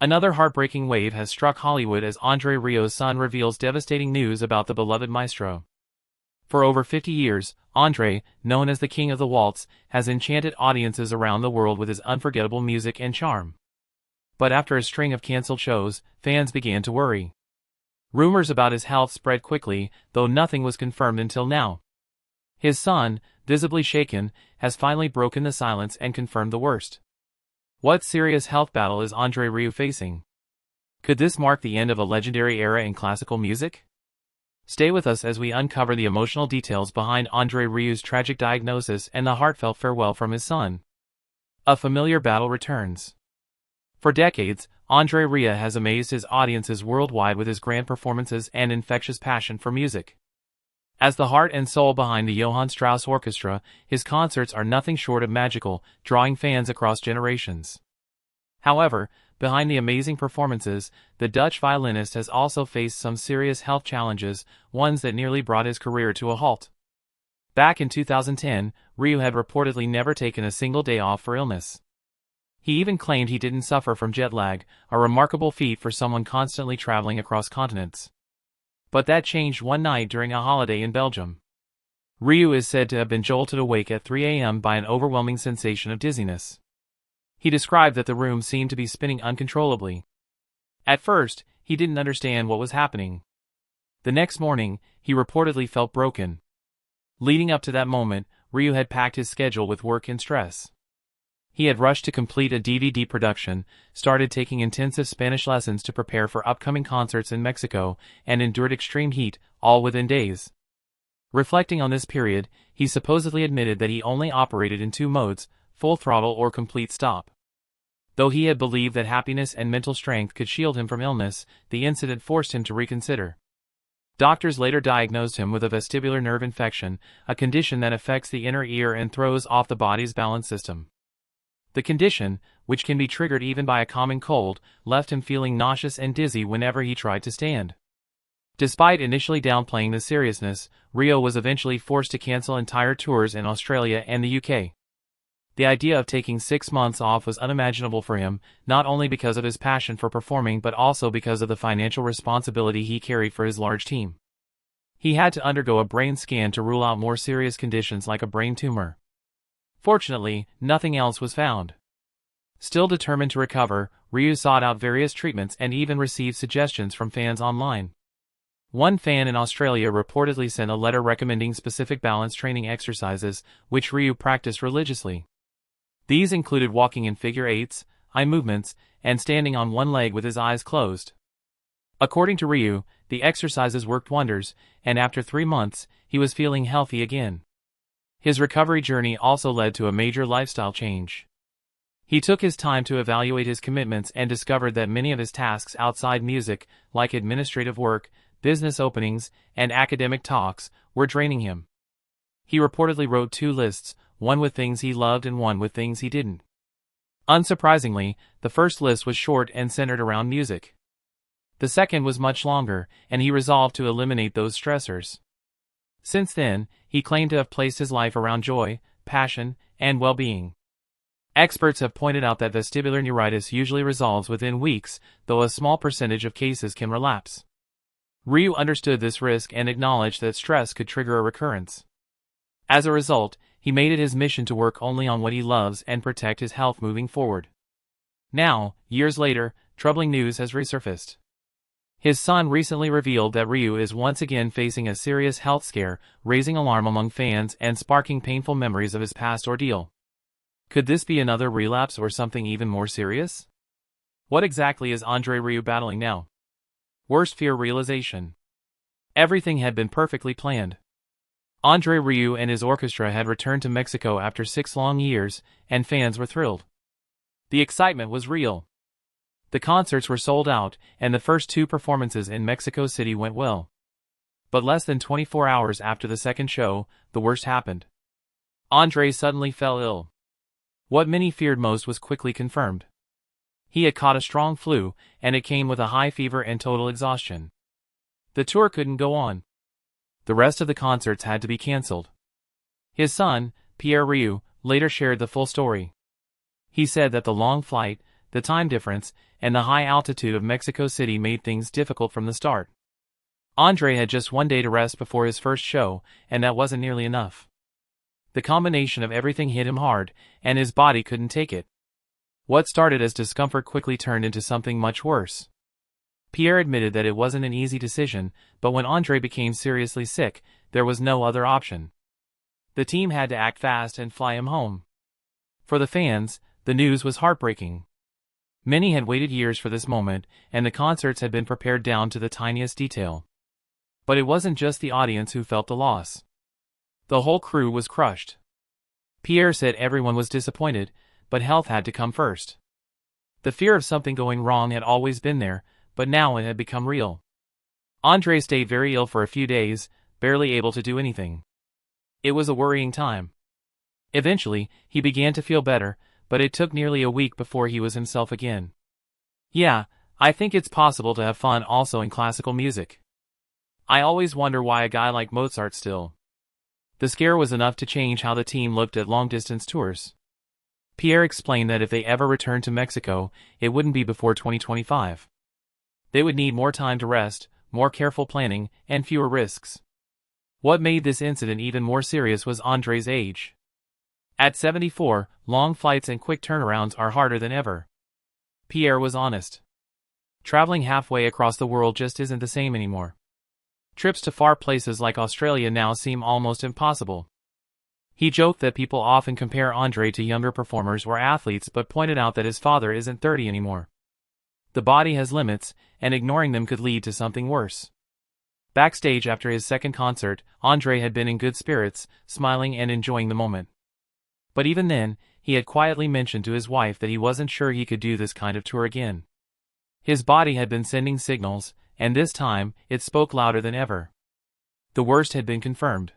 Another heartbreaking wave has struck Hollywood as André Rieu's son reveals devastating news about the beloved maestro. For over 50 years, André, known as the King of the Waltz, has enchanted audiences around the world with his unforgettable music and charm. But after a string of cancelled shows, fans began to worry. Rumors about his health spread quickly, though nothing was confirmed until now. His son, visibly shaken, has finally broken the silence and confirmed the worst. What serious health battle is André Rieu facing? Could this mark the end of a legendary era in classical music? Stay with us as we uncover the emotional details behind André Rieu's tragic diagnosis and the heartfelt farewell from his son. A familiar battle returns. For decades, André Rieu has amazed his audiences worldwide with his grand performances and infectious passion for music. As the heart and soul behind the Johann Strauss Orchestra, his concerts are nothing short of magical, drawing fans across generations. However, behind the amazing performances, the Dutch violinist has also faced some serious health challenges, ones that nearly brought his career to a halt. Back in 2010, Rieu had reportedly never taken a single day off for illness. He even claimed he didn't suffer from jet lag, a remarkable feat for someone constantly traveling across continents. But that changed one night during a holiday in Belgium. Rieu is said to have been jolted awake at 3 a.m. by an overwhelming sensation of dizziness. He described that the room seemed to be spinning uncontrollably. At first, he didn't understand what was happening. The next morning, he reportedly felt broken. Leading up to that moment, Rieu had packed his schedule with work and stress. He had rushed to complete a DVD production, started taking intensive Spanish lessons to prepare for upcoming concerts in Mexico, and endured extreme heat, all within days. Reflecting on this period, he supposedly admitted that he only operated in two modes, full throttle or complete stop. Though he had believed that happiness and mental strength could shield him from illness, the incident forced him to reconsider. Doctors later diagnosed him with a vestibular nerve infection, a condition that affects the inner ear and throws off the body's balance system. The condition, which can be triggered even by a common cold, left him feeling nauseous and dizzy whenever he tried to stand. Despite initially downplaying the seriousness, Rieu was eventually forced to cancel entire tours in Australia and the UK. The idea of taking 6 months off was unimaginable for him, not only because of his passion for performing but also because of the financial responsibility he carried for his large team. He had to undergo a brain scan to rule out more serious conditions like a brain tumor. Fortunately, nothing else was found. Still determined to recover, Rieu sought out various treatments and even received suggestions from fans online. One fan in Australia reportedly sent a letter recommending specific balance training exercises, which Rieu practiced religiously. These included walking in figure eights, eye movements, and standing on one leg with his eyes closed. According to Rieu, the exercises worked wonders, and after 3 months, he was feeling healthy again. His recovery journey also led to a major lifestyle change. He took his time to evaluate his commitments and discovered that many of his tasks outside music, like administrative work, business openings, and academic talks, were draining him. He reportedly wrote 2 lists, one with things he loved and one with things he didn't. Unsurprisingly, the first list was short and centered around music. The second was much longer, and he resolved to eliminate those stressors. Since then, he claimed to have placed his life around joy, passion, and well-being. Experts have pointed out that vestibular neuritis usually resolves within weeks, though a small percentage of cases can relapse. Rieu understood this risk and acknowledged that stress could trigger a recurrence. As a result, he made it his mission to work only on what he loves and protect his health moving forward. Now, years later, troubling news has resurfaced. His son recently revealed that Rieu is once again facing a serious health scare, raising alarm among fans and sparking painful memories of his past ordeal. Could this be another relapse or something even more serious? What exactly is André Rieu battling now? Worst fear realization. Everything had been perfectly planned. André Rieu and his orchestra had returned to Mexico after 6 long years, and fans were thrilled. The excitement was real. The concerts were sold out, and the first 2 performances in Mexico City went well. But less than 24 hours after the second show, the worst happened. André suddenly fell ill. What many feared most was quickly confirmed. He had caught a strong flu, and it came with a high fever and total exhaustion. The tour couldn't go on. The rest of the concerts had to be cancelled. His son, Pierre Rieu, later shared the full story. He said that the long flight, the time difference, and the high altitude of Mexico City made things difficult from the start. André had just one day to rest before his first show, and that wasn't nearly enough. The combination of everything hit him hard, and his body couldn't take it. What started as discomfort quickly turned into something much worse. Pierre admitted that it wasn't an easy decision, but when André became seriously sick, there was no other option. The team had to act fast and fly him home. For the fans, the news was heartbreaking. Many had waited years for this moment, and the concerts had been prepared down to the tiniest detail. But it wasn't just the audience who felt the loss. The whole crew was crushed. Pierre said everyone was disappointed, but health had to come first. The fear of something going wrong had always been there, but now it had become real. André stayed very ill for a few days, barely able to do anything. It was a worrying time. Eventually, he began to feel better, but it took nearly a week before he was himself again. Yeah, I think it's possible to have fun also in classical music. I always wonder why a guy like Mozart still. The scare was enough to change how the team looked at long-distance tours. Pierre explained that if they ever returned to Mexico, it wouldn't be before 2025. They would need more time to rest, more careful planning, and fewer risks. What made this incident even more serious was André's age. At 74, long flights and quick turnarounds are harder than ever. Pierre was honest. Traveling halfway across the world just isn't the same anymore. Trips to far places like Australia now seem almost impossible. He joked that people often compare André to younger performers or athletes but pointed out that his father isn't 30 anymore. The body has limits, and ignoring them could lead to something worse. Backstage after his second concert, André had been in good spirits, smiling and enjoying the moment. But even then, he had quietly mentioned to his wife that he wasn't sure he could do this kind of tour again. His body had been sending signals, and this time, it spoke louder than ever. The worst had been confirmed.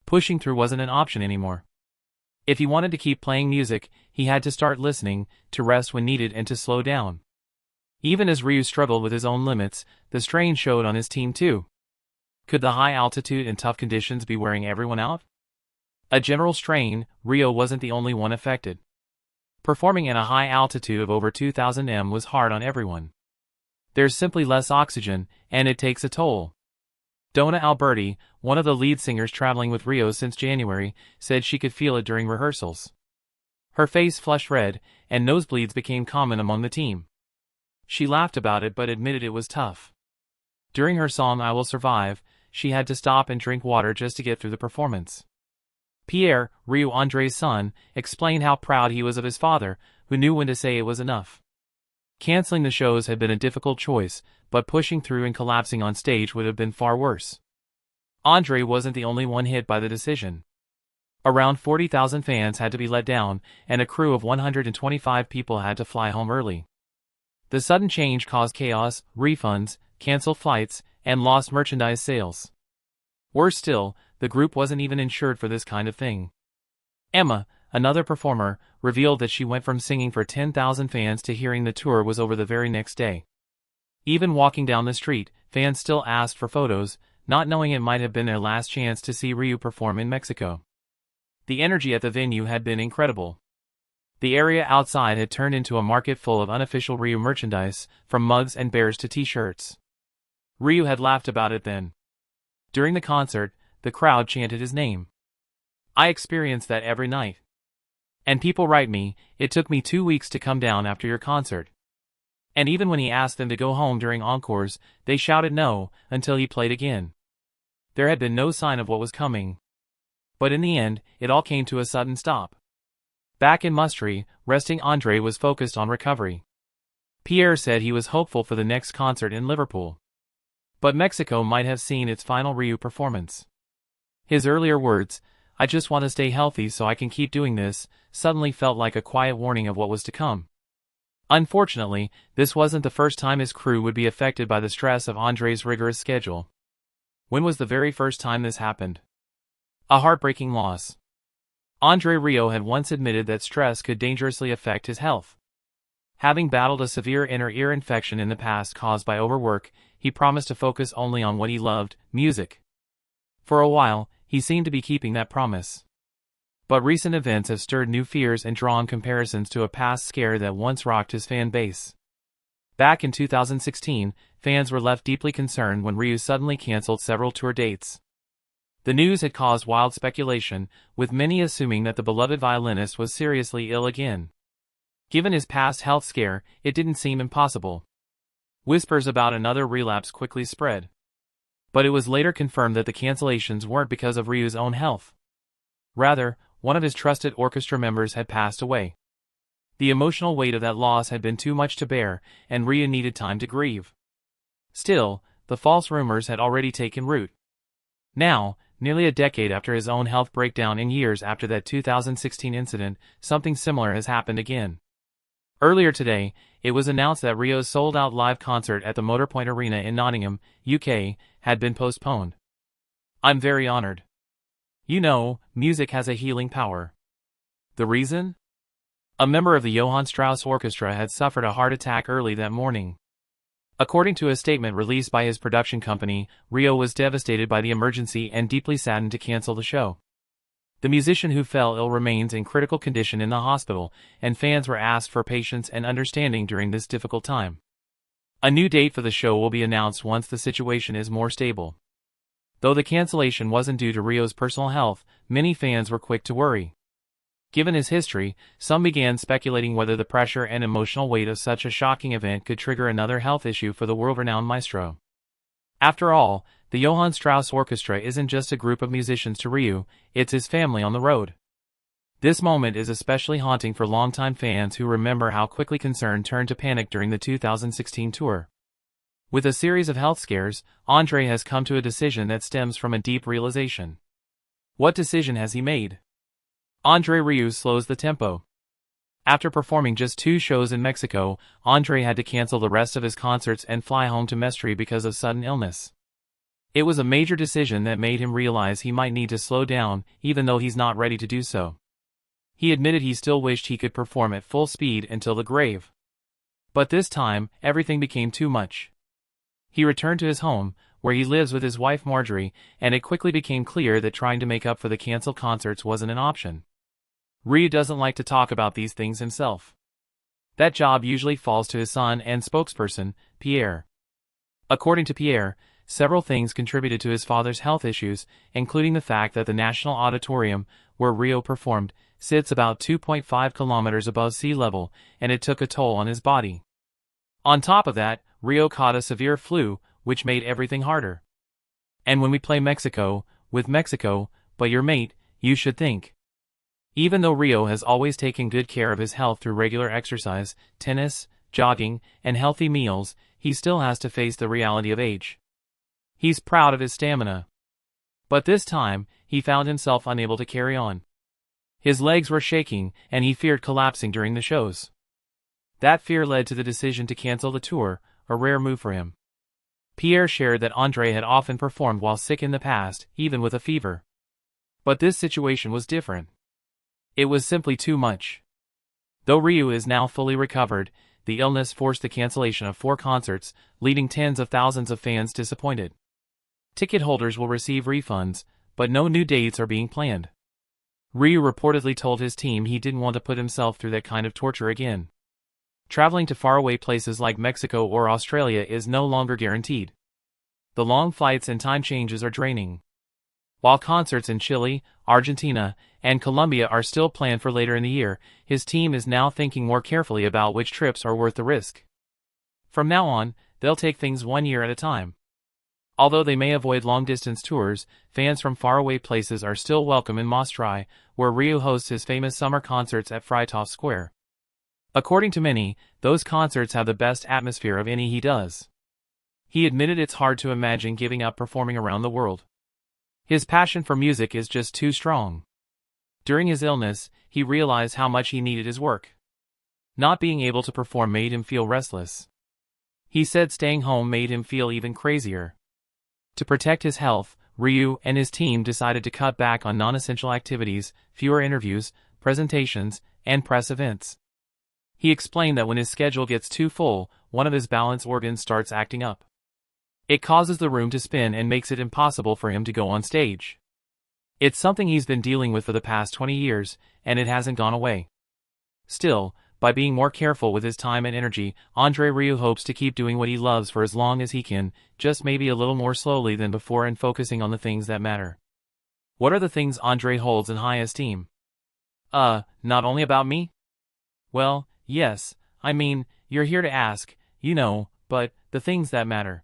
Pushing through wasn't an option anymore. If he wanted to keep playing music, he had to start listening, to rest when needed and to slow down. Even as Rieu struggled with his own limits, the strain showed on his team too. Could the high altitude and tough conditions be wearing everyone out? A general strain, Rieu wasn't the only one affected. Performing at a high altitude of over 2,000 m was hard on everyone. There's simply less oxygen, and it takes a toll. Donna Alberti, one of the lead singers traveling with Rieu since January, said she could feel it during rehearsals. Her face flushed red, and nosebleeds became common among the team. She laughed about it but admitted it was tough. During her song I Will Survive, she had to stop and drink water just to get through the performance. Pierre, Rieu André's son, explained how proud he was of his father, who knew when to say it was enough. Canceling the shows had been a difficult choice, but pushing through and collapsing on stage would have been far worse. André wasn't the only one hit by the decision. Around 40,000 fans had to be let down, and a crew of 125 people had to fly home early. The sudden change caused chaos, refunds, canceled flights, and lost merchandise sales. Worse still, the group wasn't even insured for this kind of thing. Emma, another performer, revealed that she went from singing for 10,000 fans to hearing the tour was over the very next day. Even walking down the street, fans still asked for photos, not knowing it might have been their last chance to see Rieu perform in Mexico. The energy at the venue had been incredible. The area outside had turned into a market full of unofficial Rieu merchandise, from mugs and bears to t-shirts. Rieu had laughed about it then. During the concert, the crowd chanted his name. I experienced that every night. And people write me, it took me 2 weeks to come down after your concert. And even when he asked them to go home during encores, they shouted no, until he played again. There had been no sign of what was coming. But in the end, it all came to a sudden stop. Back in Mustry, resting André was focused on recovery. Pierre said he was hopeful for the next concert in Liverpool. But Mexico might have seen its final Rieu performance. His earlier words, I just want to stay healthy so I can keep doing this, suddenly felt like a quiet warning of what was to come. Unfortunately, this wasn't the first time his crew would be affected by the stress of André's rigorous schedule. When was the very first time this happened? A heartbreaking loss. André Rieu had once admitted that stress could dangerously affect his health. Having battled a severe inner ear infection in the past caused by overwork, he promised to focus only on what he loved, music. For a while, he seemed to be keeping that promise. But recent events have stirred new fears and drawn comparisons to a past scare that once rocked his fan base. Back in 2016, fans were left deeply concerned when Rieu suddenly cancelled several tour dates. The news had caused wild speculation, with many assuming that the beloved violinist was seriously ill again. Given his past health scare, it didn't seem impossible. Whispers about another relapse quickly spread. But it was later confirmed that the cancellations weren't because of Rieu's own health. Rather, one of his trusted orchestra members had passed away. The emotional weight of that loss had been too much to bear, and Rieu needed time to grieve. Still, the false rumors had already taken root. Now, nearly a decade after his own health breakdown and years after that 2016 incident, something similar has happened again. Earlier today, it was announced that Rieu's sold-out live concert at the Motorpoint Arena in Nottingham, UK, had been postponed. I'm very honored. You know, music has a healing power. The reason? A member of the Johann Strauss Orchestra had suffered a heart attack early that morning. According to a statement released by his production company, Rieu was devastated by the emergency and deeply saddened to cancel the show. The musician who fell ill remains in critical condition in the hospital, and fans were asked for patience and understanding during this difficult time. A new date for the show will be announced once the situation is more stable. Though the cancellation wasn't due to Rieu's personal health, many fans were quick to worry. Given his history, some began speculating whether the pressure and emotional weight of such a shocking event could trigger another health issue for the world-renowned maestro. After all, the Johann Strauss Orchestra isn't just a group of musicians to Rieu, it's his family on the road. This moment is especially haunting for longtime fans who remember how quickly concern turned to panic during the 2016 tour. With a series of health scares, André has come to a decision that stems from a deep realization. What decision has he made? André Rieu slows the tempo. After performing just 2 shows in Mexico, André had to cancel the rest of his concerts and fly home to Mestre because of sudden illness. It was a major decision that made him realize he might need to slow down, even though he's not ready to do so. He admitted he still wished he could perform at full speed until the grave. But this time, everything became too much. He returned to his home, where he lives with his wife Marjorie, and it quickly became clear that trying to make up for the cancelled concerts wasn't an option. Rieu doesn't like to talk about these things himself. That job usually falls to his son and spokesperson, Pierre. According to Pierre, several things contributed to his father's health issues, including the fact that the National Auditorium, where Rieu performed, sits about 2.5 kilometers above sea level, and it took a toll on his body. On top of that, Rieu caught a severe flu, which made everything harder. And when we play Mexico, with Mexico, but your mate, you should think. Even though Rieu has always taken good care of his health through regular exercise, tennis, jogging, and healthy meals, he still has to face the reality of age. He's proud of his stamina. But this time, he found himself unable to carry on. His legs were shaking, and he feared collapsing during the shows. That fear led to the decision to cancel the tour, a rare move for him. Pierre shared that André had often performed while sick in the past, even with a fever. But this situation was different. It was simply too much. Though Rieu is now fully recovered, the illness forced the cancellation of 4 concerts, leaving tens of thousands of fans disappointed. Ticket holders will receive refunds, but no new dates are being planned. Rieu reportedly told his team he didn't want to put himself through that kind of torture again. Traveling to faraway places like Mexico or Australia is no longer guaranteed. The long flights and time changes are draining. While concerts in Chile, Argentina, and Colombia are still planned for later in the year, his team is now thinking more carefully about which trips are worth the risk. From now on, they'll take things 1 year at a time. Although they may avoid long-distance tours, fans from faraway places are still welcome in Maastricht, where Rieu hosts his famous summer concerts at Vrijthof Square. According to many, those concerts have the best atmosphere of any he does. He admitted it's hard to imagine giving up performing around the world. His passion for music is just too strong. During his illness, he realized how much he needed his work. Not being able to perform made him feel restless. He said staying home made him feel even crazier. To protect his health, Rieu and his team decided to cut back on non-essential activities, fewer interviews, presentations, and press events. He explained that when his schedule gets too full, one of his balance organs starts acting up. It causes the room to spin and makes it impossible for him to go on stage. It's something he's been dealing with for the past 20 years, and it hasn't gone away. Still, by being more careful with his time and energy, André Rieu hopes to keep doing what he loves for as long as he can, just maybe a little more slowly than before and focusing on the things that matter. What are the things André holds in high esteem? Not only about me? Well, yes, I mean, you're here to ask, but the things that matter.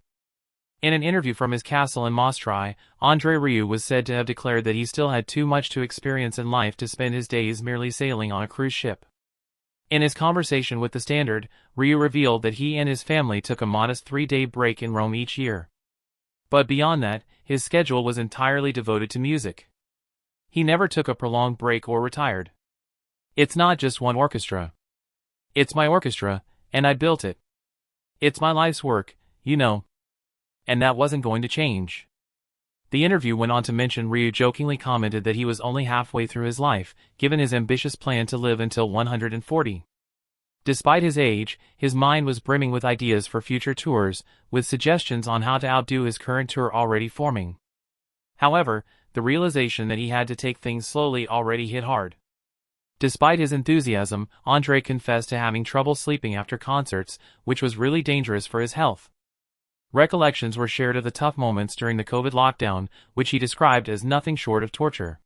In an interview from his castle in Maastricht, André Rieu was said to have declared that he still had too much to experience in life to spend his days merely sailing on a cruise ship. In his conversation with The Standard, Rieu revealed that he and his family took a modest 3-day break in Rome each year. But beyond that, his schedule was entirely devoted to music. He never took a prolonged break or retired. It's not just one orchestra. It's my orchestra, and I built it. It's my life's work, And that wasn't going to change. The interview went on to mention Rieu jokingly commented that he was only halfway through his life, given his ambitious plan to live until 140. Despite his age, his mind was brimming with ideas for future tours, with suggestions on how to outdo his current tour already forming. However, the realization that he had to take things slowly already hit hard. Despite his enthusiasm, André confessed to having trouble sleeping after concerts, which was really dangerous for his health. Recollections were shared of the tough moments during the COVID lockdown, which he described as nothing short of torture.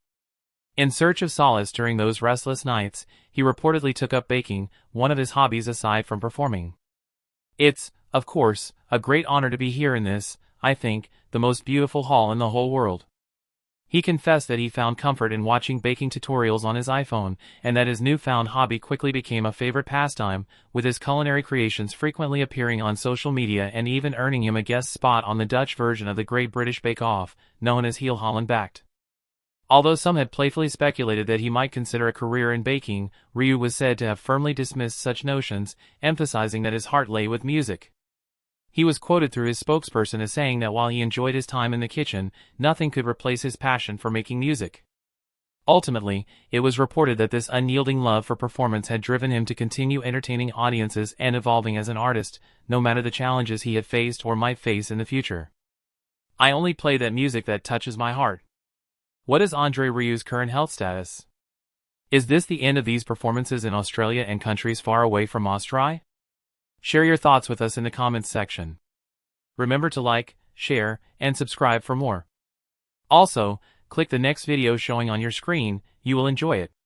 In search of solace during those restless nights, he reportedly took up baking, one of his hobbies aside from performing. It's, of course, a great honor to be here in this, I think, the most beautiful hall in the whole world. He confessed that he found comfort in watching baking tutorials on his iPhone, and that his newfound hobby quickly became a favorite pastime, with his culinary creations frequently appearing on social media and even earning him a guest spot on the Dutch version of the Great British Bake Off, known as Heel Holland Bakt. Although some had playfully speculated that he might consider a career in baking, Rieu was said to have firmly dismissed such notions, emphasizing that his heart lay with music. He was quoted through his spokesperson as saying that while he enjoyed his time in the kitchen, nothing could replace his passion for making music. Ultimately, it was reported that this unyielding love for performance had driven him to continue entertaining audiences and evolving as an artist, no matter the challenges he had faced or might face in the future. I only play that music that touches my heart. What is André Rieu's current health status? Is this the end of these performances in Australia and countries far away from Maastricht? Share your thoughts with us in the comments section. Remember to like, share, and subscribe for more. Also, click the next video showing on your screen, you will enjoy it.